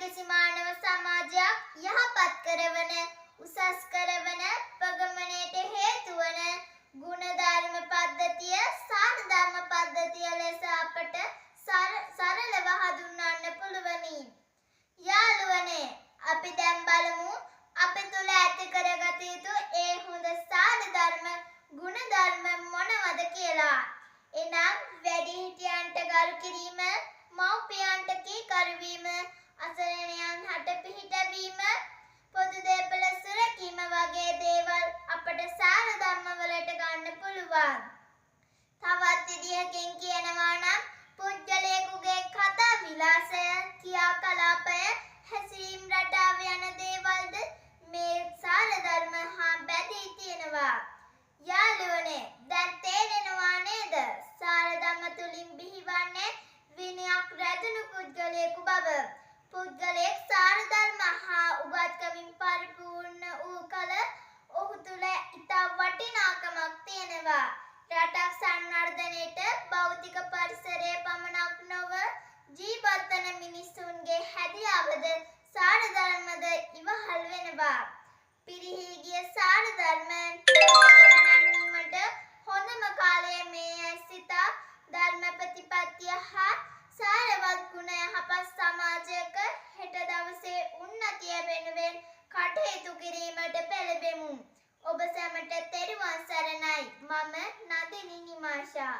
යම්කිසි මානව සමාජයක් යහපත් කරවන උසස් කරවන ප්‍රගමනයට හේතු වන ගුණධර්ම පද්ධතිය සාර ධර්ම පද්ධතිය ලෙස අපට සරලව හඳුන්වන්න පුළුවනි. යාළුවනේ අපි දැන් බලමු අපි තුල ඇති කරගත යුතු ඒ හොඳ සාර ධර්ම ගුණධර්ම මොනවද කියලා. එනම් වැඩිහිටියන්ට ගරු කිරීම, මව්පියන්ට කීකරු වීම, අසරණයන් හට පිහිටවීම, පොදු දේපළ සුරැකීම වගේ දේවල් අපට සාර ධර්ම වලට ගන්න පුළුවන්. තවත් විදිහකින් කියනවා නම් පුද්ගලයෙකුගේ කතා විලාසය, ක්‍රියාකලාපය, හැසිරීම් රටාව යන දේවල්ද මේ සාර ධර්ම හා බැඳී තියෙනවා. යාළුවනේ දැන් තේරෙනවා නේද? සාර ධර්ම තුලින් බිහිවන්නේ විනයක් රැඳුණු පුද්ගලයෙකු බව. පුද්ගලයෙක් සාර ධර්ම හා උගත්කමින් පරිපූර්ණ වූ කල ඔහු තුල ඉතා වටිනාකමක් තියෙනවා. රටක් සංවර්ධනයට භෞතික පරිසරය පමණක් නොව ජීවත් වන මිනිසුන්ගේ හැදියාවද සාර ධර්මද ඉවහල් වෙනවා. පිරිහී ගිය සාර ධර්ම ගොඩනැංවීමට හොඳම කාලය මේ සිතා ධර්ම ප්‍රතිපත්තිය හා සාරවත් ගුණ යහපත් සමාජයක හෙට දවසේ උන්නතිය වෙනුවෙන් කටයුතු කිරීමට පෙළඹෙමු. ඔබ සැමට තෙරුවන් සරණයි. මම නදිනි නිමාෂා.